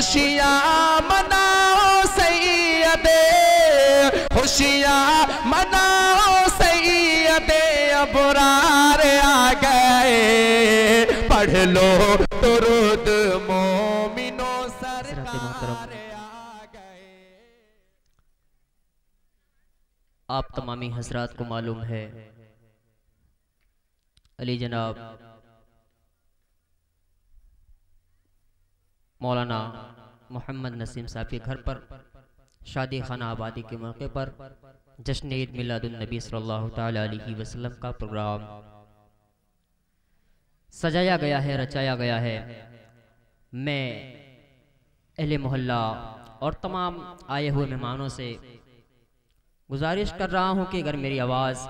खुशियाँ मनाओ सैयदे, खुशियाँ मनाओ सैयदे अबरार आ गए, पढ़ लो दुरूद मोमिनो सरकार आ गए। आप तमामी हजरात को मालूम है अली जनाब मौलाना मोहम्मद नसीम साहब के घर पर शादी खाना आबादी के मौके पर जश्न ईद मिलादुन नबी सल्लल्लाहु ताला अलैहि वसल्लम का प्रोग्राम सजाया गया है, रचाया गया है। मैं अहले मोहल्ला और तमाम आए हुए मेहमानों से गुजारिश कर रहा हूं कि अगर मेरी आवाज़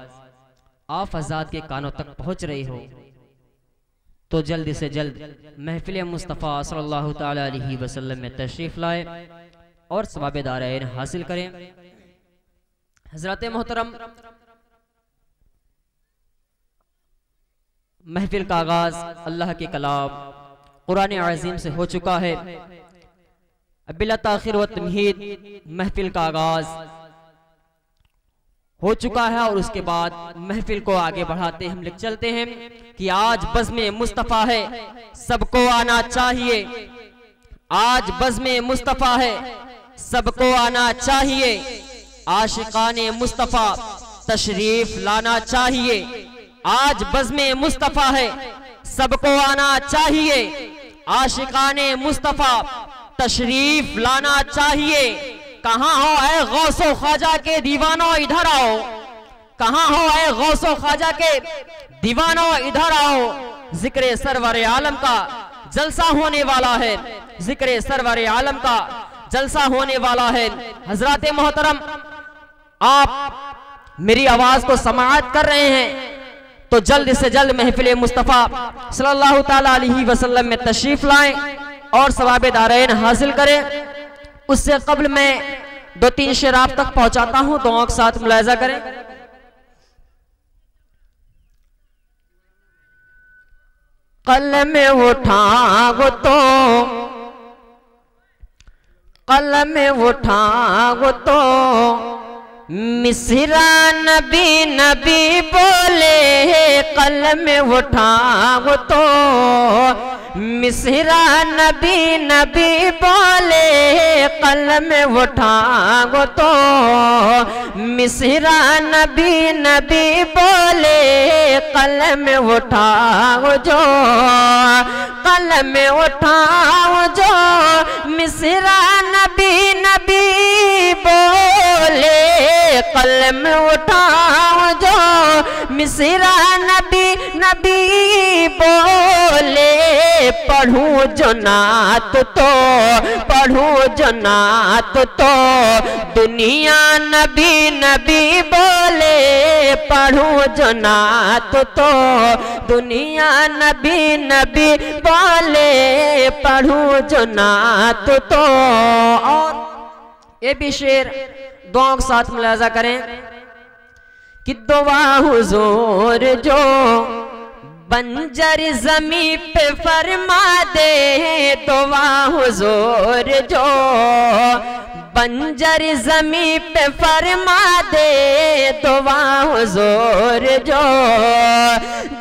आप हज़रात के कानों तक पहुंच रही हो तो जल्द से जल्द महफिल मुस्तफ़ा सल्लल्लाहु ताला अलैहि वसल्लम में तशरीफ़ लाए और सवाब दारैन हासिल करें। हज़रात मोहतरम, महफिल का आगाज़ अल्लाह के कलाम कुरान अज़ीम से हो चुका है। बिला ताख़िर व तमहीद महफिल का आगाज़ हो चुका है और उसके बाद महफिल को आगे बढ़ाते हम लिख चलते हैं कि आज बज़्म मुस्तफ़ा है, सबको आना चाहिए। आज बज़्म मुस्तफ़ा है, सबको आना चाहिए। आशिकाने मुस्तफ़ा तशरीफ लाना चाहिए। आज बज़्म मुस्तफ़ा है, सबको आना चाहिए। आशिकाने मुस्तफ़ा तशरीफ लाना चाहिए। कहाँ हो ऐ गौसो ख्वाजा के दीवानों इधर आओ, कहाँ हो ऐ गौसो ख्वाजा के दीवानों इधर आओ। जिक्र सरवर आलम का जलसा होने वाला है, जिक्र सरवर आलम का जलसा होने वाला है। हजरात मोहतरम, आप मेरी आवाज को समाअत कर रहे हैं तो जल्द से जल्द महफिल मुस्तफ़ा सल्लल्लाहु ताला अलैहि वसल्लम में तशरीफ लाएं और सवाब दारैन हासिल करें। उससे कबल मैं 2-3 शेर आप तक पहुंचाता हूं, दुआओं के साथ मुलाहिजा करें। कलम उठाओ तो, कलम उठाओ तो मिसरा नबी नबी बोले। कलम उठाओ तो मिसरा नबी नबी बोले। कलम उठाओ तो मिसरा नबी नबी बोले। कलम उठाओ जो, कलम उठाओ जो मिसरा नबी नबी बोले। कलम उठाओ जो मिसरा नबी नबी बोले। पढ़ूं जो नात तो, पढ़ूं जो नात तो दुनिया नबी नबी बोले। पढ़ूं जो नात तो दुनिया नबी नबी बोले। पढ़ूं जो नात तो। और ये भी शेर दुआओं के साथ मुलाहिजा करें कि दुआ हुजूर जो बंजर ज़मीं पे फरमा दे। दुआ हुजूर जो बंजर ज़मीं पे फरमा दे। दुआ हुजूर जो,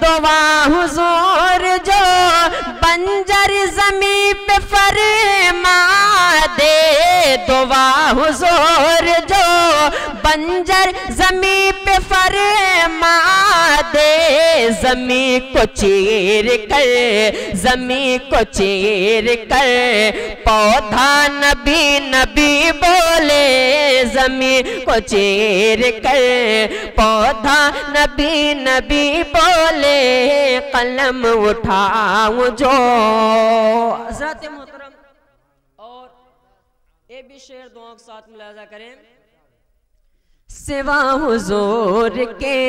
दुआ हुजूर जो बंजर ज़मीं पे फरमा दे। दुआ हुजूर जो बंजर ज़मीं पे फरमा दे। ज़मीं को चीर कर, ज़मीं को चीर कर पौधा नबी नबी बोले। ज़मीं को चीर कर पौधा नबी नबी बोले। कलम उठाऊं जो। हज़रत मोहतरम, और ये भी शेर दुआ के साथ मुलाहिजा करें। सिवा हुजूर के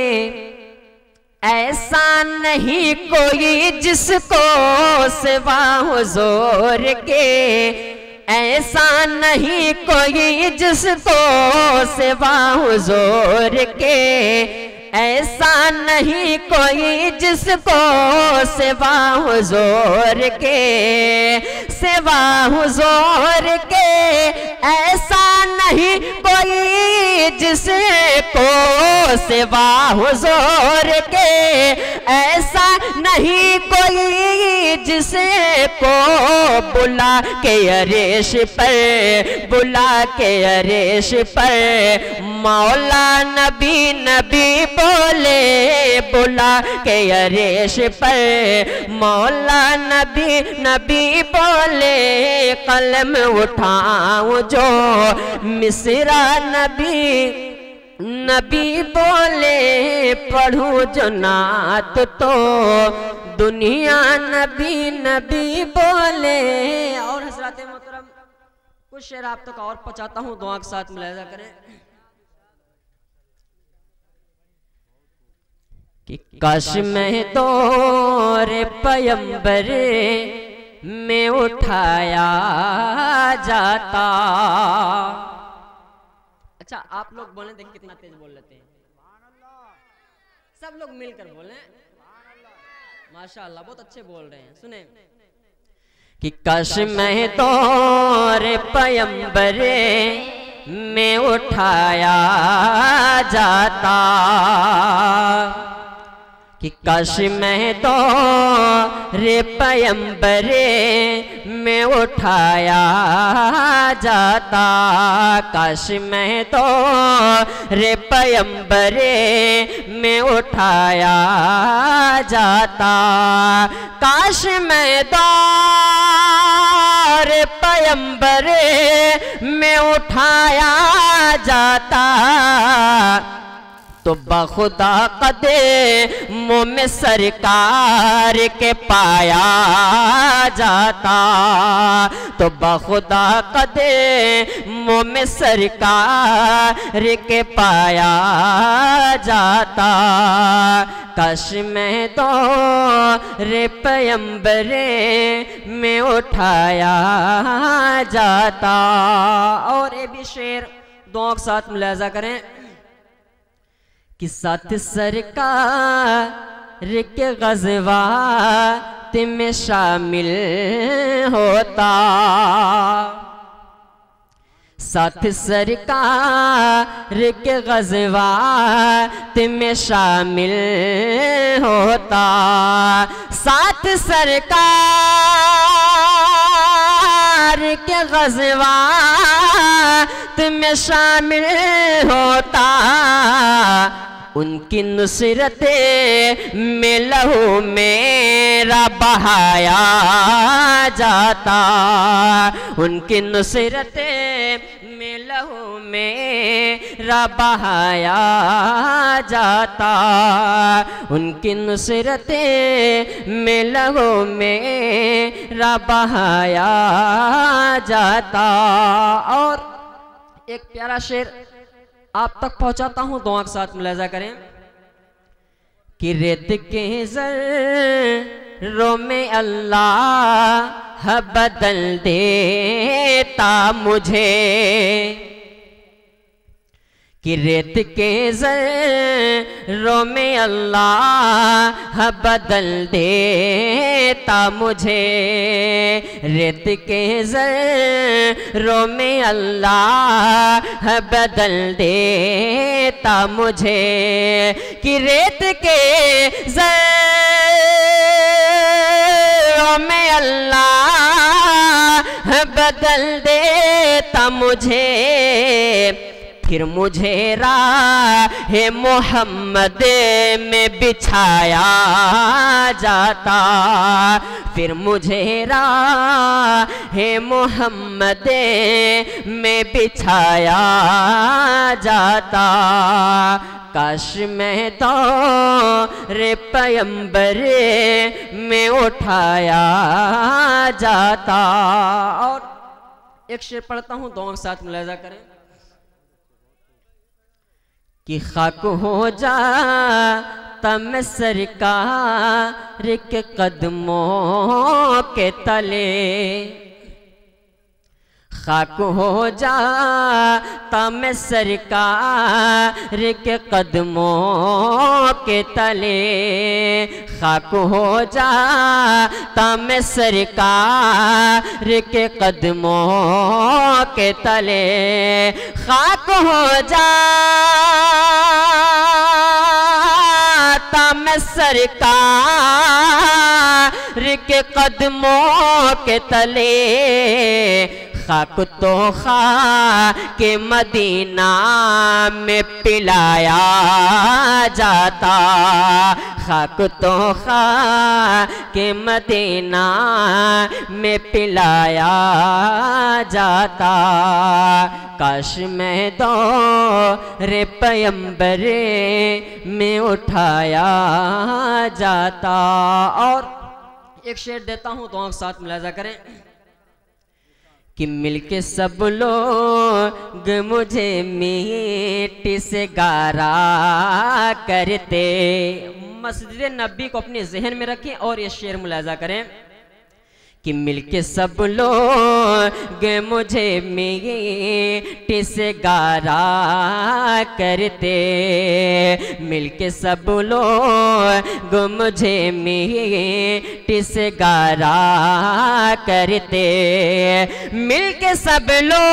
ऐसा नहीं कोई जिसको, सिवा हुजूर के ऐसा नहीं कोई जिसको, सिवा हुजूर के ऐसा नहीं कोई जिसको सिवा हुजूर के, सिवा हुजूर के ऐसा नहीं कोई जिसको सिवा हुजूर के, ऐसा नहीं कोई जिसको बुला के अरेश पर, बुला के अरेश पर मौला नबी नबी बोले, बुला के अरेश पर मौला नबी नबी बोले, कलम उठाऊं जो मिसरा नबी नबी बोले, पढ़ूं जो नात तो दुनिया नबी नबी बोले। और हज़रात मोहतरम कुछ शेर आप तक और पहुंचाता हूं, दुआ के साथ मुलाहिजा करें कि काश मैं दौरे पैगंबर में उठाया जाता। अच्छा आप लोग बोलें, देख कितना तेज बोल लेते हैं, सब लोग मिलकर बोलें माशाअल्लाह, बहुत अच्छे बोल रहे हैं। सुने कि काश मैं दौरे पैगंबर में उठाया जाता, कि काश मैं तो रे पैगंबरे में उठाया जाता, काश मैं तो रे पैगंबरे में उठाया जाता, काश मैं तो रे पैगंबरे में उठाया जाता, तो बखुदा कदमों में सरकार के पाया जाता, तो बखुदा कदमों में सरकार के पाया जाता, काश मैं तो रे पैगंबरे में उठाया जाता। और ये भी शेर दोनों के साथ मुलाहिजा करें कि साथ सरकार के ग़ज़वात में शामिल होता, साथ सरकार के ग़ज़वात में शामिल होता, साथ सरकार के ग़ज़वात में शामिल होता, उनकी नुसरत में लहू मेरा बहाया जाता, उनकी नुसरत में लहू मेरा बहाया जाता, उनकी नुसरत में लहू मेरा बहाया जाता। और एक प्यारा शेर आप तक पहुंचाता हूं, दुआ के साथ मुलाहिजा करें कि रेत के ज़र्रों में अल्लाह बदल देता मुझे, कि रेत के ज़र्रों में अल्लाह बदल देता मुझे, रेत के ज़र्रों में अल्लाह बदल देता मुझे, कि रेत के ज़र्रों में अल्लाह बदल देता मुझे, फिर मुझे राहे मोहम्मद में बिछाया जाता, फिर मुझे राहे मोहम्मद में बिछाया जाता, काश मैं तो रे पैगंबर में उठाया जाता। और एक शेर पढ़ता हूँ, दोनों के साथ मुलाहिजा करें कि खाक हो जा तम सरकार के कदमों के तले, खाक हो जाता मैं सरकार के कदमों के तले, खाक हो जाता मैं सरकार के कदमों के तले, खाक हो जाता मैं सरकार के कदमों के तले, खाक तो खा के मदीना में पिलाया जाता, खाक तो खा के मदीना में पिलाया जाता। काश मैं दौरे पैगंबरे में उठाया जाता। और एक शेर देता हूँ तो आप साथ मुलाजा करें कि मिलके सब लोग मुझे मिट्टी से गारा करते। मस्जिद नबी को अपने जहन में रखें और ये शेर मुलाजा करें कि मिलके सब लोग मुझे मिट्टी से गारा करते, मिलके सब लोग मुझे मिट्टी से गारा करते, मिलके सब लोग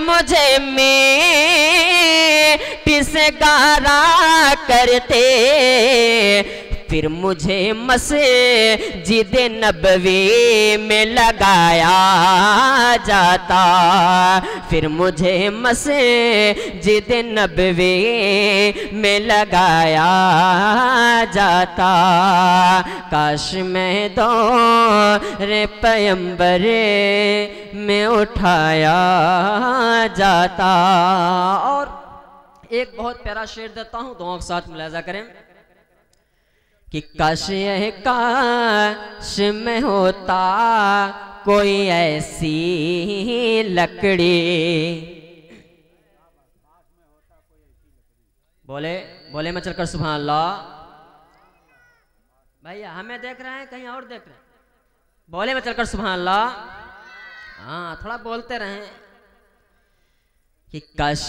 मुझे मिट्टी से गारा करते, फिर मुझे मस्जिद नबवी में लगाया जाता, फिर मुझे मस्जिद नबवी में लगाया जाता। काश मैं दौरे पैगंबरे में उठाया जाता। और एक बहुत प्यारा शेर देता हूँ, दोनों के साथ मुलाजा करें कि काश में होता कोई ऐसी लकड़ी, बोले बोले मैं चलकर सुभान अल्लाह। भैया हमें देख रहे हैं कहीं और देख रहे हैं, बोले मैं चलकर सुभान अल्लाह। हाँ थोड़ा बोलते रहें कि काश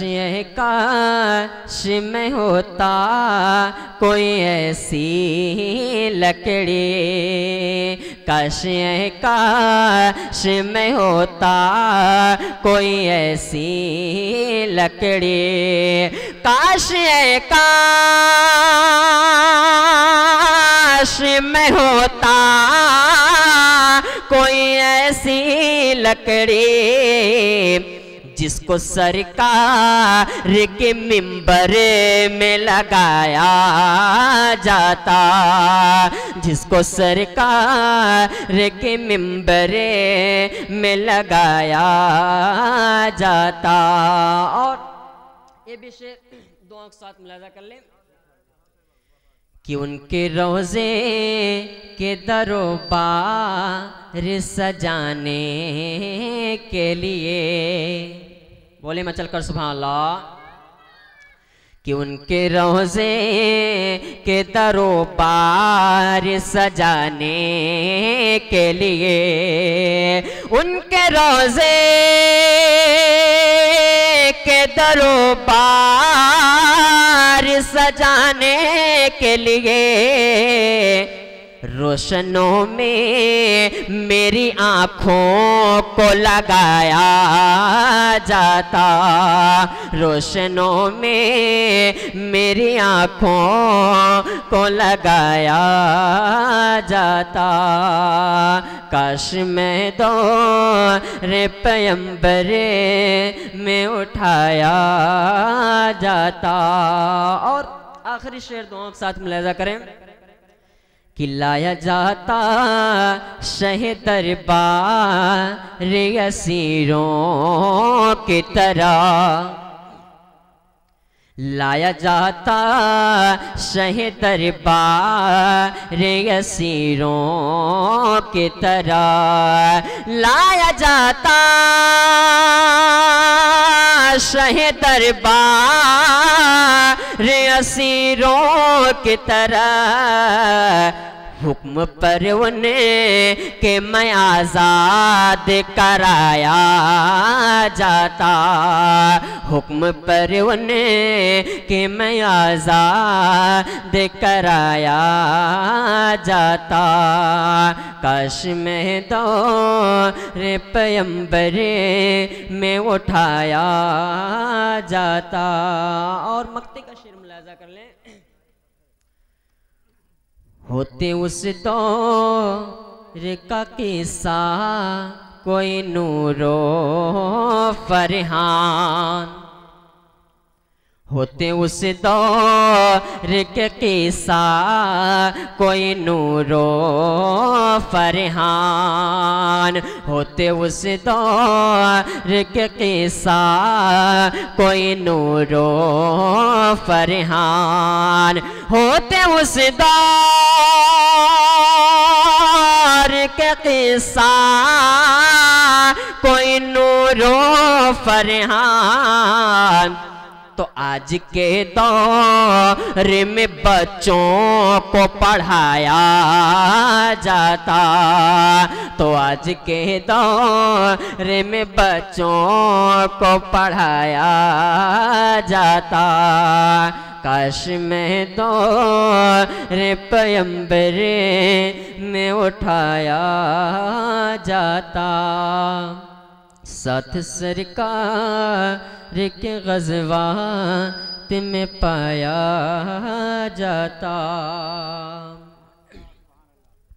में होता कोई ऐसी लकड़ी, काश में होता कोई ऐसी लकड़ी, काश में होता कोई ऐसी लकड़ी जिसको सरकार के मिंबर में लगाया जाता, जिसको सरकार के मिंबर में लगाया जाता। और ये भी शेर दो साथ मुलाजा कर लें कि उनके रोज़े के दरबार सजाने के लिए, बोले मैं चलकर सुभान अल्लाह, कि उनके रोज़े के दरबार सजाने के लिए, उनके रोज़े के दरबार सजाने के लिए रोशनों में मेरी आँखों को लगाया जाता, रोशनों में मेरी आँखों को लगाया जाता। काश मैं दौरे पैगंबरे में उठाया जाता। और आखिरी शेर दोनों के साथ मुलाजा करें कि लाया जाता शहे दरबार असीरों की तरह, लाया जाता शहे दरबार असीरों की तरह, लाया जाता शहे दरबार असीरों की तरह, हुक्म पर उन्हें के मैं आज़ाद कराया जाता, हुक्म पर उन्हें के मैं आज़ाद कराया जाता। काश में दौरे पैगंबरे में उठाया जाता। और मक्ते का शेर मुलाजा कर लें। होते उस दौर का किस्सा कोई नूरो फरहान, होते उस दौर के किस्सा कोई नूरो फरहान, होते उस दौर के किस्सा कोई नूरो फरहान, होते उस दौर के किस्सा कोई नूरो फरहान। तो आज के दौर में बच्चों को पढ़ाया जाता, तो आज के दौर में बच्चों को पढ़ाया जाता। काश में दौर पैगंबरे में उठाया जाता। साथ सरकार के ग़ज़वात में पाया जाता।